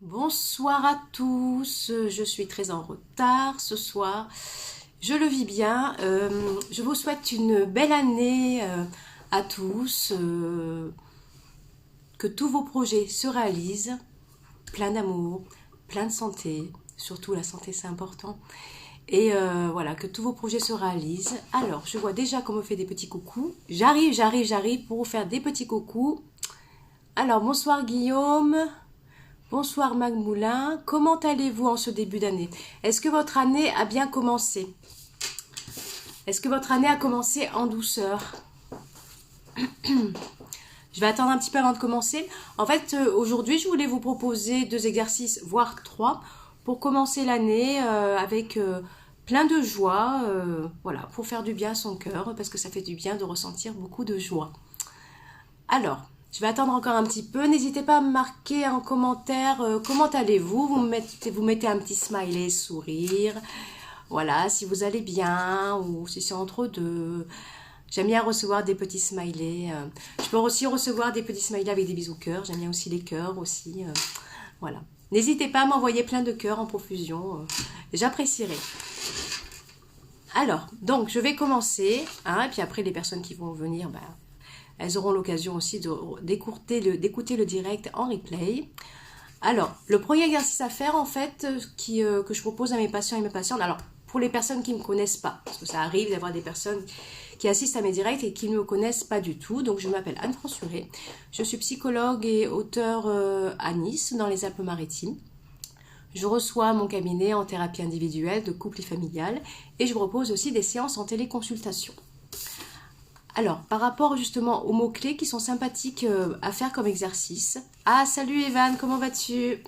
Bonsoir à tous, je suis très en retard ce soir, je le vis bien, je vous souhaite une belle année à tous, que tous vos projets se réalisent, plein d'amour, plein de santé, surtout la santé c'est important, et voilà, que tous vos projets se réalisent. Alors, je vois déjà qu'on me fait des petits coucous, j'arrive pour vous faire des petits coucous. Alors, bonsoir Guillaume. Bonsoir Magmoulin, comment allez-vous en ce début d'année? Est-ce que votre année a bien commencé? Est-ce que votre année a commencé en douceur? Je vais attendre un petit peu avant de commencer. En fait, aujourd'hui, je voulais vous proposer 2 exercices, voire 3, pour commencer l'année avec plein de joie, voilà, pour faire du bien à son cœur, parce que ça fait du bien de ressentir beaucoup de joie. Alors, je vais attendre encore un petit peu. N'hésitez pas à me marquer en commentaire comment allez-vous. Vous mettez un petit smiley, sourire. Voilà, si vous allez bien ou si c'est entre deux. J'aime bien recevoir des petits smileys. Je peux aussi recevoir des petits smileys avec des bisous cœurs. J'aime bien aussi les cœurs aussi. Voilà. N'hésitez pas à m'envoyer plein de cœurs en profusion. J'apprécierai. Alors, donc je vais commencer. Et puis après, les personnes qui vont venir, elles auront l'occasion aussi d'écouter le direct en replay. Alors, le premier exercice à faire, en fait, que je propose à mes patients et mes patientes, alors, pour les personnes qui ne me connaissent pas, parce que ça arrive d'avoir des personnes qui assistent à mes directs et qui ne me connaissent pas du tout. Donc, je m'appelle Anne Fransuré. Je suis psychologue et auteure à Nice, dans les Alpes-Maritimes. Je reçois mon cabinet en thérapie individuelle, de couple et familiale, et je propose aussi des séances en téléconsultation. Alors, par rapport justement aux mots-clés qui sont sympathiques à faire comme exercice. Ah, salut Evan, comment vas-tu?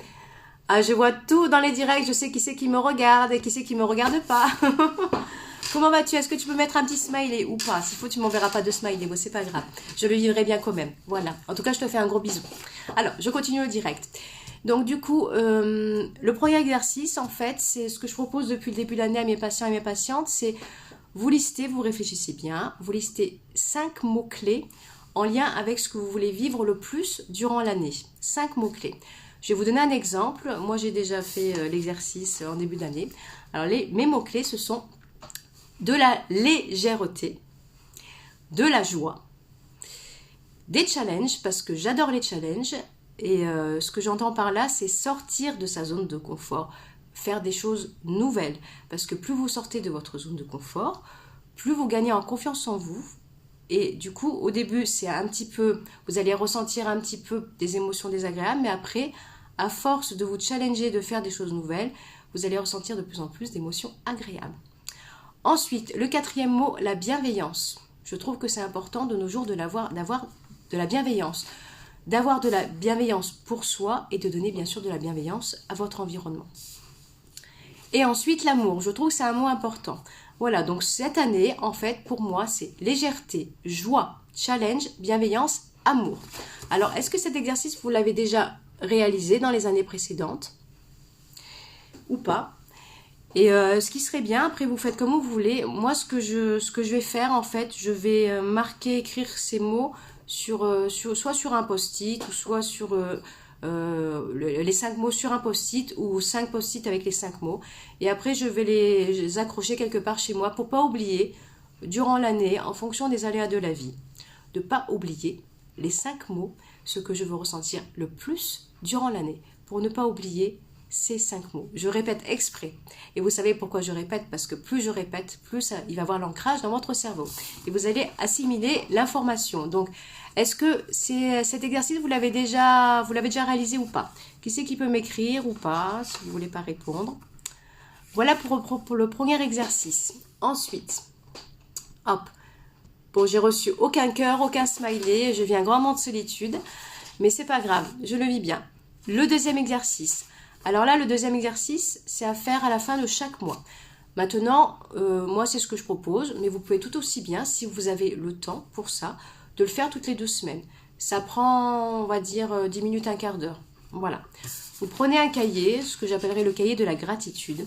Ah, je vois tout dans les directs, je sais qui c'est qui me regarde et qui c'est qui me regarde pas. Comment vas-tu? Est-ce que tu peux mettre un petit smiley ou pas? S'il faut, tu m'enverras pas de smiley, bon, c'est pas grave. Je le vivrai bien quand même. Voilà. En tout cas, je te fais un gros bisou. Alors, je continue le direct. Donc, du coup, le premier exercice, en fait, c'est ce que je propose depuis le début de l'année à mes patients et mes patientes, c'est vous listez, vous réfléchissez bien, vous listez 5 mots-clés en lien avec ce que vous voulez vivre le plus durant l'année. 5 mots-clés. Je vais vous donner un exemple. Moi, j'ai déjà fait l'exercice en début d'année. Alors, mes mots-clés, ce sont de la légèreté, de la joie, des challenges, parce que j'adore les challenges. Et ce que j'entends par là, c'est sortir de sa zone de confort, faire des choses nouvelles. Parce que plus vous sortez de votre zone de confort, plus vous gagnez en confiance en vous. Et du coup, au début, c'est un petit peu, vous allez ressentir un petit peu des émotions désagréables, mais après, à force de vous challenger, de faire des choses nouvelles, vous allez ressentir de plus en plus d'émotions agréables. Ensuite, le 4e mot, la bienveillance. Je trouve que c'est important de nos jours d'avoir de la bienveillance. D'avoir de la bienveillance pour soi et de donner bien sûr de la bienveillance à votre environnement. Et ensuite, l'amour. Je trouve que c'est un mot important. Voilà, donc cette année, en fait, pour moi, c'est légèreté, joie, challenge, bienveillance, amour. Alors, est-ce que cet exercice, vous l'avez déjà réalisé dans les années précédentes ou pas? Et ce qui serait bien, après vous faites comme vous voulez. Moi, ce que je vais faire, en fait, je vais écrire ces mots soit sur un post-it ou soit sur les 5 mots sur un post-it ou 5 post-it avec les 5 mots. Et après, je vais les accrocher quelque part chez moi pour pas oublier, durant l'année, en fonction des aléas de la vie, de pas oublier les 5 mots, ce que je veux ressentir le plus durant l'année, pour ne pas oublier ces 5 mots. Je répète exprès. Et vous savez pourquoi je répète? Parce que plus je répète, plus il va y avoir l'ancrage dans votre cerveau. Et vous allez assimiler l'information. Donc, est-ce que cet exercice, vous l'avez déjà réalisé ou pas? Qui c'est qui peut m'écrire ou pas, si vous ne voulez pas répondre? Voilà pour le premier exercice. Ensuite, hop. Bon, j'ai reçu aucun cœur, aucun smiley. Je vis un grand moment de solitude. Mais c'est pas grave, je le vis bien. Le deuxième exercice. Alors là, le deuxième exercice, c'est à faire à la fin de chaque mois. Maintenant, moi, c'est ce que je propose, mais vous pouvez tout aussi bien, si vous avez le temps pour ça, de le faire toutes les 2 semaines. Ça prend, on va dire, 10 minutes, un quart d'heure. Voilà. Vous prenez un cahier, ce que j'appellerais le cahier de la gratitude.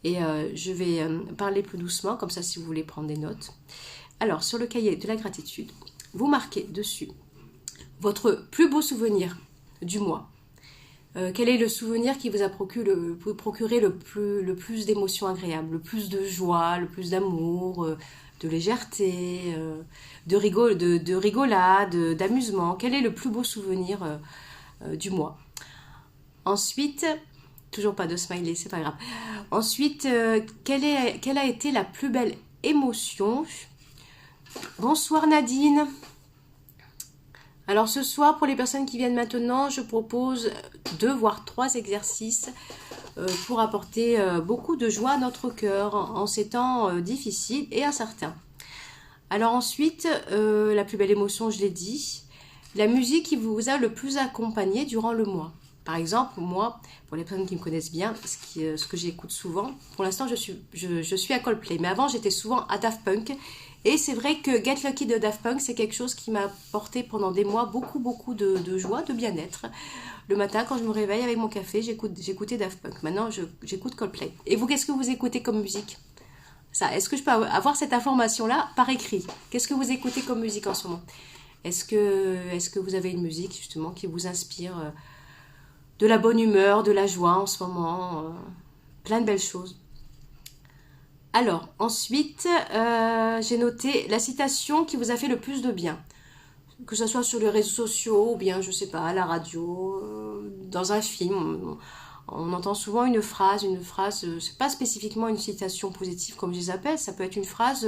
Et je vais parler plus doucement, comme ça, si vous voulez prendre des notes. Alors, sur le cahier de la gratitude, vous marquez dessus votre plus beau souvenir du mois. Quel est le souvenir qui vous a procuré le plus d'émotions agréables, le plus de joie, le plus d'amour, de légèreté, de rigolade, d'amusement? Quel est le plus beau souvenir du mois? Ensuite, toujours pas de smiley, c'est pas grave. Ensuite, quelle a été la plus belle émotion? Bonsoir Nadine. Alors ce soir, pour les personnes qui viennent maintenant, je propose 2 voire 3 exercices pour apporter beaucoup de joie à notre cœur en ces temps difficiles et incertains. Alors ensuite, la plus belle émotion, je l'ai dit, la musique qui vous a le plus accompagné durant le mois. Par exemple, moi, pour les personnes qui me connaissent bien, ce que j'écoute souvent, pour l'instant je suis à Coldplay, mais avant j'étais souvent à Daft Punk. Et c'est vrai que Get Lucky de Daft Punk, c'est quelque chose qui m'a apporté pendant des mois beaucoup de joie, de bien-être. Le matin, quand je me réveille avec mon café, j'écoutais Daft Punk. Maintenant, j'écoute Coldplay. Et vous, qu'est-ce que vous écoutez comme musique? Ça, est-ce que je peux avoir cette information-là par écrit? Qu'est-ce que vous écoutez comme musique en ce moment? Est-ce que vous avez une musique, justement, qui vous inspire de la bonne humeur, de la joie en ce moment? Plein de belles choses. Alors, ensuite, j'ai noté la citation qui vous a fait le plus de bien. Que ce soit sur les réseaux sociaux ou bien, je sais pas, à la radio, dans un film. On entend souvent une phrase, c'est pas spécifiquement une citation positive comme je les appelle, ça peut être une phrase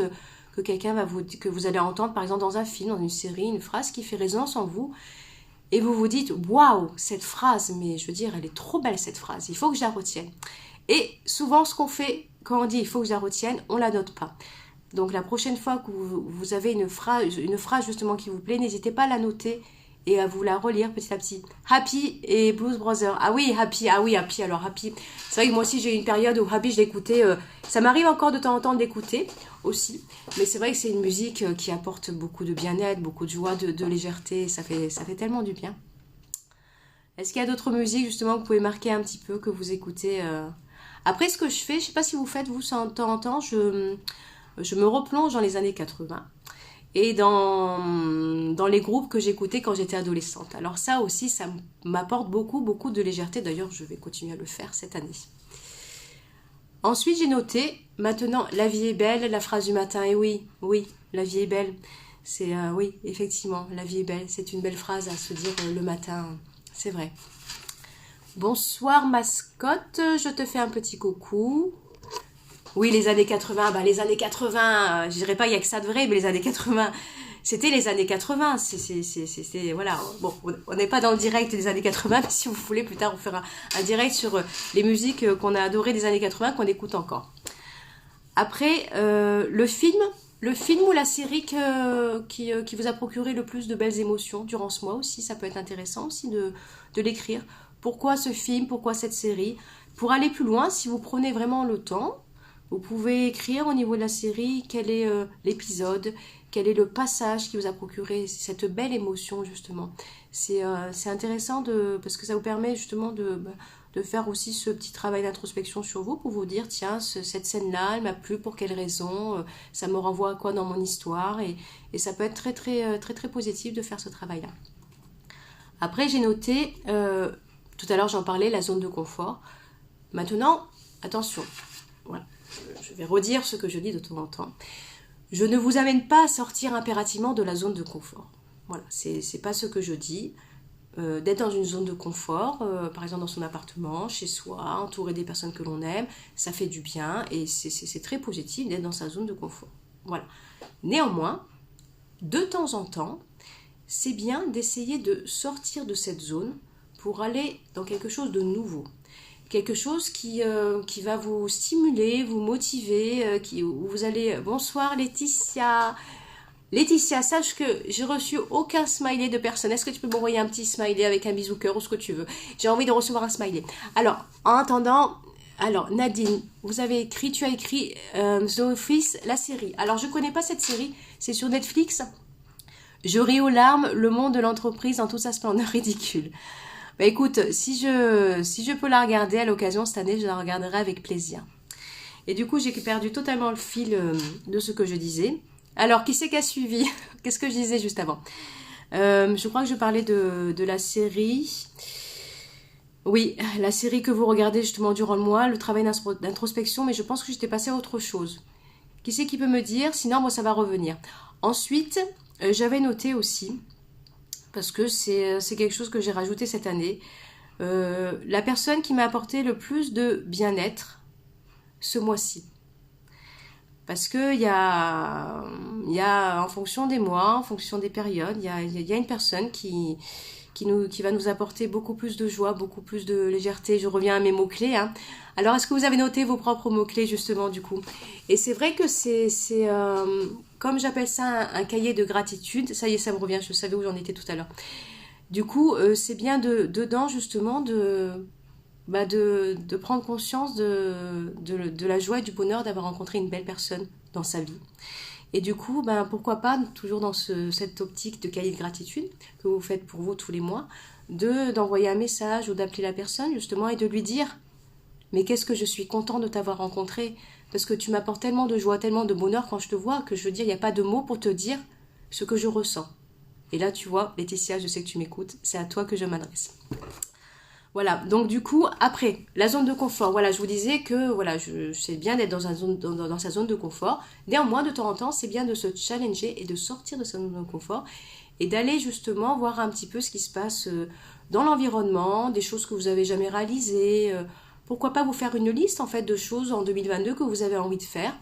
que vous allez entendre par exemple dans un film, dans une série, une phrase qui fait résonance en vous. Et vous vous dites, waouh, cette phrase, mais je veux dire, elle est trop belle cette phrase, il faut que je la retienne. Et souvent, ce qu'on fait, quand on dit il faut que je la retienne, on ne la note pas. Donc la prochaine fois que vous avez une phrase justement qui vous plaît, n'hésitez pas à la noter et à vous la relire petit à petit. Happy et Blues Brothers. Ah oui, Happy. Alors Happy. C'est vrai que moi aussi j'ai eu une période où Happy je l'écoutais. Ça m'arrive encore de temps en temps de l'écouter aussi. Mais c'est vrai que c'est une musique qui apporte beaucoup de bien-être, beaucoup de joie, de légèreté. Ça fait tellement du bien. Est-ce qu'il y a d'autres musiques justement que vous pouvez marquer un petit peu, que vous écoutez Après, ce que je fais, je ne sais pas si vous faites, vous, de temps en temps, je me replonge dans les années 80 et dans les groupes que j'écoutais quand j'étais adolescente. Alors ça aussi, ça m'apporte beaucoup de légèreté. D'ailleurs, je vais continuer à le faire cette année. Ensuite, j'ai noté, maintenant, la vie est belle, la phrase du matin. Et oui, la vie est belle. C'est, oui, effectivement, la vie est belle. C'est une belle phrase à se dire le matin. C'est vrai. Bonsoir mascotte, je te fais un petit coucou. Oui, les années 80, les années 80, je dirais pas il y a que ça de vrai, mais les années 80, c'était les années 80, voilà. Bon, on n'est pas dans le direct des années 80, mais si vous voulez, plus tard, on fera un direct sur les musiques qu'on a adorées des années 80, qu'on écoute encore. Après, le film ou la série qui vous a procuré le plus de belles émotions durant ce mois aussi, ça peut être intéressant aussi de l'écrire. Pourquoi ce film, pourquoi cette série? Pour aller plus loin, si vous prenez vraiment le temps, vous pouvez écrire au niveau de la série quel est l'épisode, quel est le passage qui vous a procuré cette belle émotion justement. C'est intéressant parce que ça vous permet justement de faire aussi ce petit travail d'introspection sur vous pour vous dire tiens, cette scène-là, elle m'a plu pour quelle raison, ça me renvoie à quoi dans mon histoire et ça peut être très positif de faire ce travail-là. Après, j'ai noté, tout à l'heure j'en parlais, la zone de confort. Maintenant, attention, voilà. Je vais redire ce que je dis de temps en temps. Je ne vous amène pas à sortir impérativement de la zone de confort. Voilà, c'est pas ce que je dis. D'être dans une zone de confort, par exemple dans son appartement, chez soi, entouré des personnes que l'on aime, ça fait du bien et c'est très positif d'être dans sa zone de confort. Voilà. Néanmoins, de temps en temps, c'est bien d'essayer de sortir de cette zone pour aller dans quelque chose de nouveau. Quelque chose qui va vous stimuler, vous motiver, où vous allez... Bonsoir Laetitia. Laetitia, sache que j'ai reçu aucun smiley de personne. Est-ce que tu peux m'envoyer un petit smiley avec un bisou cœur ou ce que tu veux? J'ai envie de recevoir un smiley. Alors, en attendant... Alors, Nadine, tu as écrit The Office, la série. Alors, je ne connais pas cette série. C'est sur Netflix. Je ris aux larmes, le monde de l'entreprise en toute sa splendeur ridicule. Bah écoute, si je peux la regarder à l'occasion cette année, je la regarderai avec plaisir. Et du coup, j'ai perdu totalement le fil de ce que je disais. Alors, qui c'est qui a suivi? Qu'est-ce que je disais juste avant? Je crois que je parlais de la série. Oui, la série que vous regardez justement durant le mois, le travail d'introspection, mais je pense que j'étais passée à autre chose. Qui c'est qui peut me dire? Sinon, moi, ça va revenir. Ensuite, j'avais noté aussi, parce que c'est quelque chose que j'ai rajouté cette année, la personne qui m'a apporté le plus de bien-être ce mois-ci. Parce que il y a, en fonction des mois, en fonction des périodes, il y a une personne qui va nous apporter beaucoup plus de joie, beaucoup plus de légèreté. Je reviens à mes mots-clés. Hein. Alors, est-ce que vous avez noté vos propres mots-clés, justement, du coup? Et c'est vrai que c'est comme j'appelle ça, un cahier de gratitude. Ça y est, ça me revient, je savais où j'en étais tout à l'heure. Du coup, c'est bien dedans, justement, de prendre conscience de la joie et du bonheur d'avoir rencontré une belle personne dans sa vie. Et du coup, pourquoi pas, toujours dans cette optique de cahier de gratitude que vous faites pour vous tous les mois, d'envoyer un message ou d'appeler la personne justement et de lui dire « Mais qu'est-ce que je suis content de t'avoir rencontré parce que tu m'apportes tellement de joie, tellement de bonheur quand je te vois que je veux dire, il n'y a pas de mots pour te dire ce que je ressens. » Et là, tu vois, Laetitia, je sais que tu m'écoutes, c'est à toi que je m'adresse. Voilà, donc du coup, après, la zone de confort. Voilà, je vous disais que voilà, c'est bien d'être dans sa zone de confort. Néanmoins, de temps en temps, c'est bien de se challenger et de sortir de sa zone de confort et d'aller justement voir un petit peu ce qui se passe dans l'environnement, des choses que vous n'avez jamais réalisées. Pourquoi pas vous faire une liste en fait de choses en 2022 que vous avez envie de faire,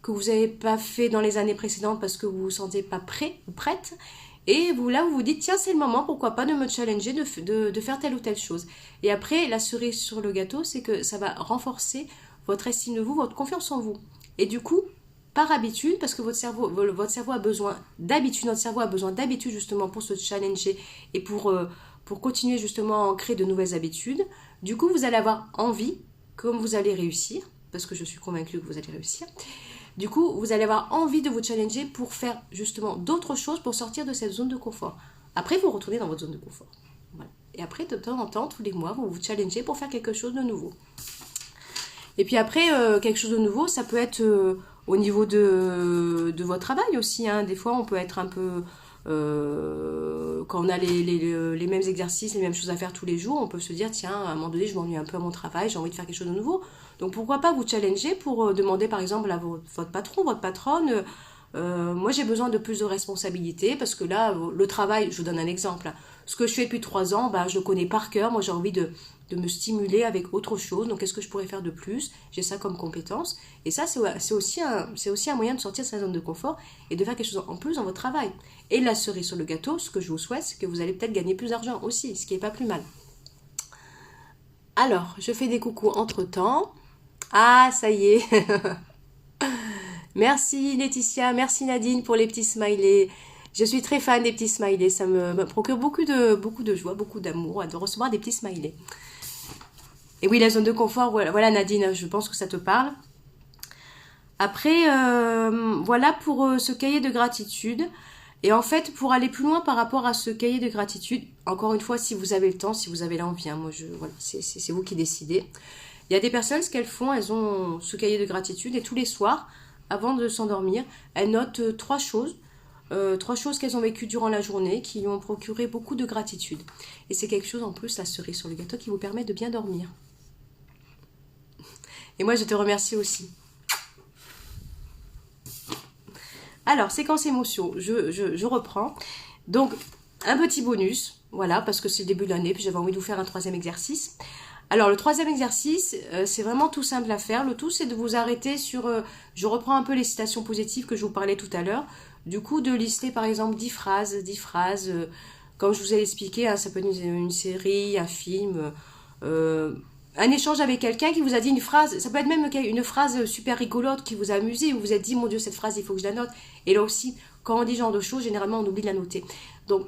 que vous n'avez pas fait dans les années précédentes parce que vous vous sentez pas prêt ou prête. Et vous vous dites, tiens, c'est le moment, pourquoi pas de me challenger, de faire telle ou telle chose. Et après, la cerise sur le gâteau, c'est que ça va renforcer votre estime de vous, votre confiance en vous. Et du coup, par habitude, parce que votre cerveau a besoin d'habitude, notre cerveau a besoin d'habitude justement pour se challenger et pour continuer justement à créer de nouvelles habitudes. Du coup, vous allez avoir envie, comme vous allez réussir, parce que je suis convaincue que vous allez réussir. Du coup, vous allez avoir envie de vous challenger pour faire justement d'autres choses pour sortir de cette zone de confort. Après, vous retournez dans votre zone de confort. Voilà. Et après, de temps en temps, tous les mois, vous vous challengez pour faire quelque chose de nouveau. Et puis après, quelque chose de nouveau, ça peut être au niveau de votre travail aussi. Hein. Des fois, on peut être un peu... quand on a les mêmes exercices, les mêmes choses à faire tous les jours, on peut se dire, tiens, à un moment donné, je m'ennuie un peu à mon travail, j'ai envie de faire quelque chose de nouveau. Donc pourquoi pas vous challenger pour demander par exemple à votre patron, votre patronne, moi j'ai besoin de plus de responsabilités parce que là, le travail, je vous donne un exemple, ce que je fais depuis 3 ans, je le connais par cœur, moi j'ai envie de me stimuler avec autre chose, donc qu'est-ce que je pourrais faire de plus? J'ai ça comme compétence, et ça c'est aussi un moyen de sortir de sa zone de confort et de faire quelque chose en plus dans votre travail. Et la cerise sur le gâteau, ce que je vous souhaite, c'est que vous allez peut-être gagner plus d'argent aussi, ce qui n'est pas plus mal. Alors, je fais des coucous entre-temps. Ah, ça y est. Merci Laetitia, merci Nadine pour les petits smileys. Je suis très fan des petits smileys, ça me procure beaucoup de joie, beaucoup d'amour de recevoir des petits smileys. Et oui, la zone de confort, voilà Nadine, je pense que ça te parle. Après, voilà pour ce cahier de gratitude. Et en fait, pour aller plus loin par rapport à ce cahier de gratitude, encore une fois, si vous avez le temps, si vous avez l'envie, hein, voilà, c'est vous qui décidez. Il y a des personnes, ce qu'elles font, elles ont ce cahier de gratitude et tous les soirs, avant de s'endormir, elles notent 3 choses. 3 choses qu'elles ont vécues durant la journée qui ont procuré beaucoup de gratitude. Et c'est quelque chose en plus, la cerise sur le gâteau, qui vous permet de bien dormir. Et moi, je te remercie aussi. Alors, séquence émotion, je reprends. Donc, un petit bonus, voilà, parce que c'est le début de l'année, puis j'avais envie de vous faire un 3e exercice. Alors, le 3e exercice, c'est vraiment tout simple à faire. Le tout, c'est de vous arrêter sur... je reprends un peu les citations positives que je vous parlais tout à l'heure. Du coup, de lister, par exemple, 10 phrases. Comme je vous ai expliqué, hein, ça peut être une série, un film, un échange avec quelqu'un qui vous a dit une phrase. Ça peut être même une phrase super rigolote qui vous a amusé, où vous vous êtes dit, mon Dieu, cette phrase, il faut que je la note. Et là aussi, quand on dit ce genre de choses, généralement, on oublie de la noter. Donc,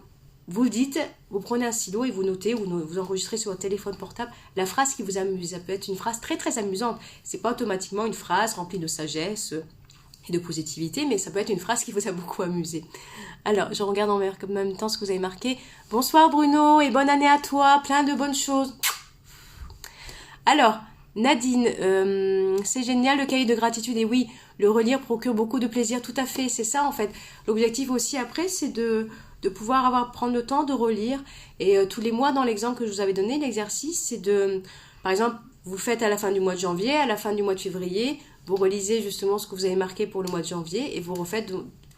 vous le dites, vous prenez un stylo et vous notez ou vous enregistrez sur votre téléphone portable la phrase qui vous amuse. Ça peut être une phrase très très amusante. C'est pas automatiquement une phrase remplie de sagesse et de positivité, mais ça peut être une phrase qui vous a beaucoup amusé. Alors, je regarde en même temps ce que vous avez marqué. Bonsoir Bruno et bonne année à toi, plein de bonnes choses. Alors, Nadine, c'est génial le cahier de gratitude et oui, le relire procure beaucoup de plaisir, tout à fait, c'est ça en fait. L'objectif aussi après, c'est de de pouvoir prendre le temps de relire. Et tous les mois, dans l'exemple que je vous avais donné, l'exercice, c'est de, par exemple, vous faites à la fin du mois de janvier, à la fin du mois de février, vous relisez justement ce que vous avez marqué pour le mois de janvier et vous refaites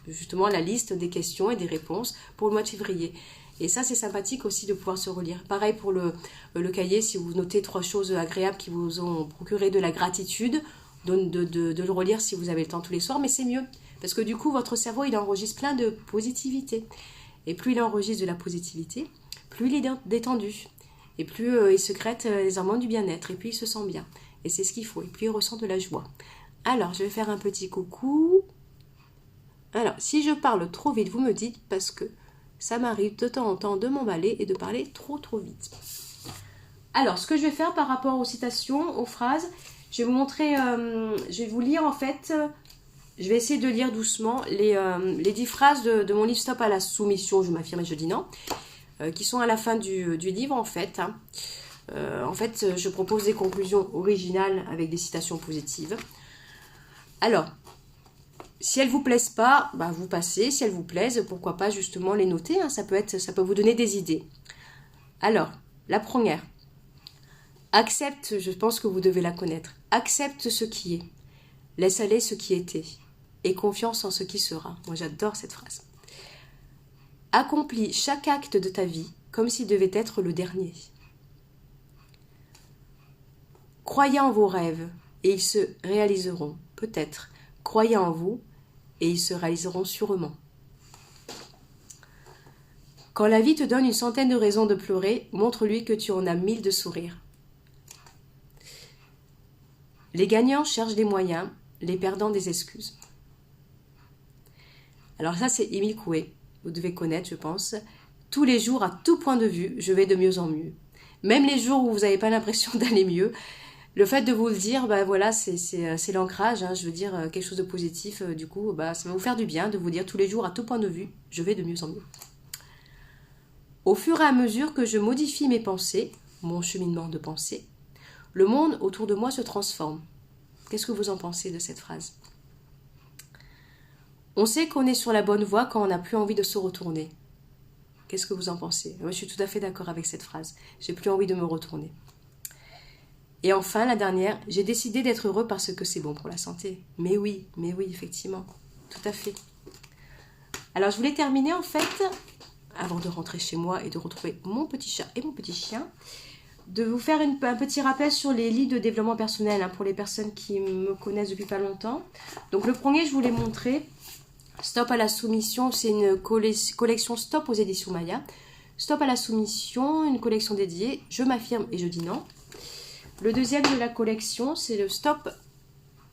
justement la liste des questions et des réponses pour le mois de février. Et ça, c'est sympathique aussi de pouvoir se relire. Pareil pour le cahier, si vous notez 3 choses agréables qui vous ont procuré de la gratitude, de le relire si vous avez le temps tous les soirs, mais c'est mieux. Parce que du coup, votre cerveau, il enregistre plein de positivité. Et plus il enregistre de la positivité, plus il est détendu. Et plus il sécrète les hormones du bien-être. Et puis il se sent bien. Et c'est ce qu'il faut. Et puis il ressent de la joie. Alors, je vais faire un petit coucou. Alors, si je parle trop vite, vous me dites, parce que ça m'arrive de temps en temps de m'emballer et de parler trop vite. Alors, ce que je vais faire par rapport aux citations, aux phrases, je vais vous montrer, je vais vous lire en fait, je vais essayer de lire doucement les 10 phrases de mon livre Stop à la soumission, je m'affirme et je dis non, qui sont à la fin du livre en fait. En fait, je propose des conclusions originales avec des citations positives. Alors, si elles ne vous plaisent pas, bah vous passez. Si elles vous plaisent, pourquoi pas justement les noter. Hein, ça peut vous donner des idées. Alors, la première. Accepte, je pense que vous devez la connaître. Accepte ce qui est. Laisse aller ce qui était. Et confiance en ce qui sera. Moi, j'adore cette phrase. Accomplis chaque acte de ta vie comme s'il devait être le dernier. Croyez en vos rêves et ils se réaliseront. Peut-être. Croyez en vous et ils se réaliseront sûrement. Quand la vie te donne une centaine de raisons de pleurer, montre-lui que tu en as 1000 de sourires. Les gagnants cherchent des moyens, les perdants des excuses. Alors ça, c'est Émile Coué. Vous devez connaître, je pense. Tous les jours, à tout point de vue, je vais de mieux en mieux. Même les jours où vous n'avez pas l'impression d'aller mieux, le fait de vous le dire, bah voilà, c'est l'ancrage, hein, je veux dire quelque chose de positif. Du coup, bah, ça va vous faire du bien de vous dire tous les jours, à tout point de vue, je vais de mieux en mieux. Au fur et à mesure que je modifie mes pensées, mon cheminement de pensée, le monde autour de moi se transforme. Qu'est-ce que vous en pensez de cette phrase? On sait qu'on est sur la bonne voie quand on n'a plus envie de se retourner. Qu'est-ce que vous en pensez? Moi, je suis tout à fait d'accord avec cette phrase. J'ai plus envie de me retourner. Et enfin, la dernière, j'ai décidé d'être heureux parce que c'est bon pour la santé. Mais oui, effectivement. Tout à fait. Alors, je voulais terminer en fait, avant de rentrer chez moi et de retrouver mon petit chat et mon petit chien, de vous faire un petit rappel sur les livres de développement personnel hein, pour les personnes qui me connaissent depuis pas longtemps. Donc, le premier, je vous l'ai montré. Stop à la soumission, c'est une collection Stop aux éditions Maya. Stop à la soumission, une collection dédiée. Je m'affirme et je dis non. Le deuxième de la collection, c'est le Stop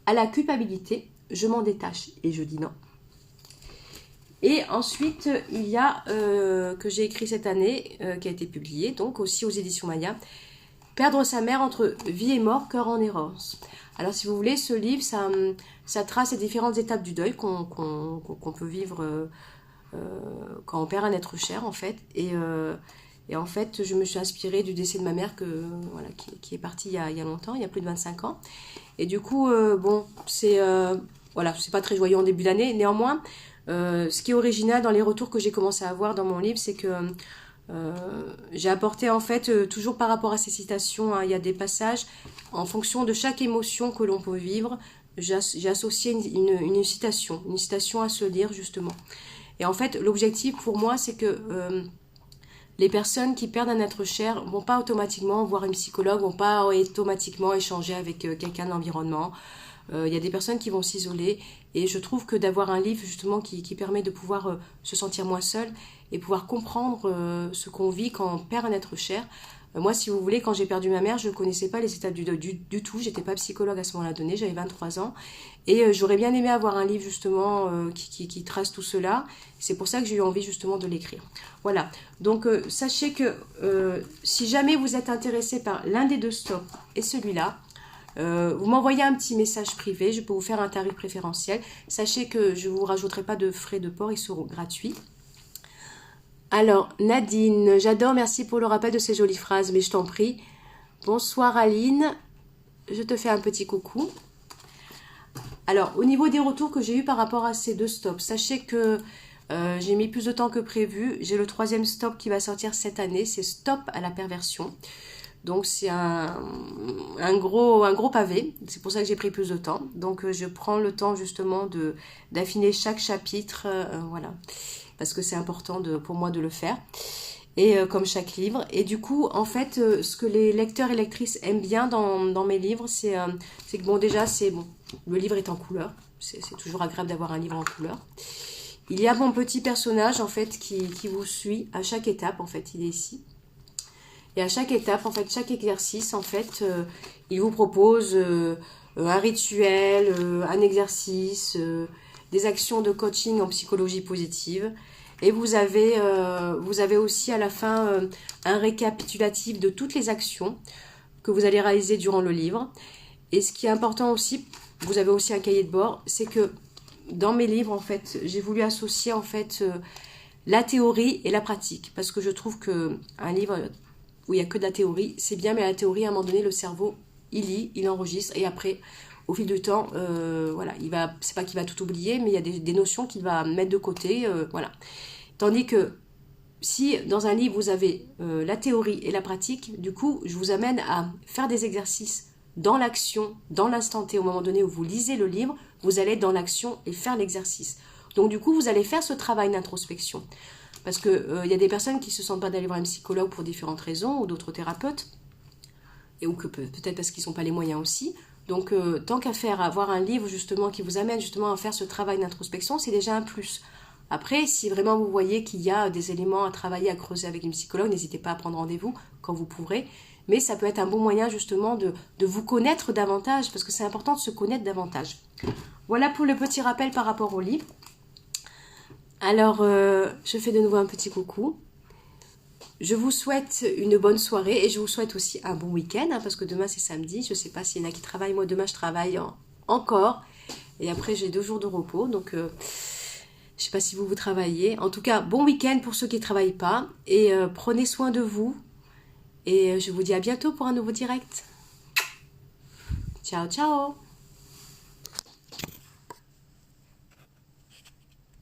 à la culpabilité. Je m'en détache et je dis non. Et ensuite, il y a, que j'ai écrit cette année, qui a été publié, donc aussi aux éditions Maya, Perdre sa mère entre vie et mort, cœur en errance. Alors si vous voulez, ce livre, ça trace les différentes étapes du deuil qu'on peut vivre quand on perd un être cher, en fait. Et en fait, je me suis inspirée du décès de ma mère qui est partie il y a longtemps, il y a plus de 25 ans. Et du coup, bon, c'est pas très joyeux en début d'année. Néanmoins, ce qui est original dans les retours que j'ai commencé à avoir dans mon livre, c'est que j'ai apporté en fait, toujours par rapport à ces citations, hein, il y a des passages, en fonction de chaque émotion que l'on peut vivre, j'ai associé une citation à se lire justement. Et en fait, l'objectif pour moi, c'est que les personnes qui perdent un être cher vont pas automatiquement voir une psychologue, vont pas automatiquement échanger avec quelqu'un de l'environnement. Il y a des personnes qui vont s'isoler et je trouve que d'avoir un livre justement qui permet de pouvoir se sentir moins seul et pouvoir comprendre ce qu'on vit quand on perd un être cher. Moi, si vous voulez, quand j'ai perdu ma mère, je ne connaissais pas les étapes du deuil du tout. J'étais pas psychologue à ce moment-là donné, j'avais 23 ans. Et j'aurais bien aimé avoir un livre justement qui trace tout cela. C'est pour ça que j'ai eu envie justement de l'écrire. Voilà, donc sachez que si jamais vous êtes intéressé par l'un des deux stops et celui-là, vous m'envoyez un petit message privé, je peux vous faire un tarif préférentiel. Sachez que je ne vous rajouterai pas de frais de port, ils seront gratuits. Alors, Nadine, j'adore, merci pour le rappel de ces jolies phrases, mais je t'en prie. Bonsoir Aline, je te fais un petit coucou. Alors, au niveau des retours que j'ai eu par rapport à ces deux stops, sachez que J'ai mis plus de temps que prévu. J'ai le 3e stop qui va sortir cette année. C'est Stop à la perversion. Donc c'est un gros pavé. C'est pour ça que j'ai pris plus de temps. Donc je prends le temps justement d'affiner chaque chapitre. Voilà. Parce que c'est important pour moi de le faire. Et comme chaque livre. Et du coup, en fait, ce que les lecteurs et lectrices aiment bien dans mes livres, c'est que bon, déjà, le livre est en couleur. C'est toujours agréable d'avoir un livre en couleur. Il y a mon petit personnage, en fait, qui vous suit à chaque étape. En fait, il est ici. Et à chaque étape, en fait, chaque exercice, en fait, il vous propose un rituel, un exercice, des actions de coaching en psychologie positive. Et vous avez aussi à la fin un récapitulatif de toutes les actions que vous allez réaliser durant le livre. Et ce qui est important aussi, vous avez aussi un cahier de bord, c'est que dans mes livres, en fait, j'ai voulu associer en fait la théorie et la pratique. Parce que je trouve qu'un livre où il n'y a que de la théorie, c'est bien, mais la théorie, à un moment donné, le cerveau, il lit, il enregistre, et après, au fil du temps, voilà, c'est pas qu'il va tout oublier, mais il y a des notions qu'il va mettre de côté, voilà. Tandis que si dans un livre, vous avez la théorie et la pratique, du coup, je vous amène à faire des exercices dans l'action, dans l'instant T, au moment donné où vous lisez le livre, vous allez être dans l'action et faire l'exercice. Donc du coup, vous allez faire ce travail d'introspection. Parce qu'il y a des personnes qui ne se sentent pas d'aller voir un psychologue pour différentes raisons, ou d'autres thérapeutes, ou que peut-être parce qu'ils n'ont pas les moyens aussi. Donc tant qu'à faire, avoir un livre justement qui vous amène justement à faire ce travail d'introspection, c'est déjà un plus. Après, si vraiment vous voyez qu'il y a des éléments à travailler, à creuser avec une psychologue, n'hésitez pas à prendre rendez-vous quand vous pourrez. Mais ça peut être un bon moyen justement de vous connaître davantage, parce que c'est important de se connaître davantage. Voilà pour le petit rappel par rapport au livre. Alors, je fais de nouveau un petit coucou. Je vous souhaite une bonne soirée et je vous souhaite aussi un bon week-end, hein, parce que demain c'est samedi. Je ne sais pas s'il y en a qui travaillent. Moi, demain, je travaille encore. Et après, j'ai 2 jours de repos. Donc, je ne sais pas si vous travaillez. En tout cas, bon week-end pour ceux qui ne travaillent pas. Et prenez soin de vous. Et je vous dis à bientôt pour un nouveau direct. Ciao, ciao!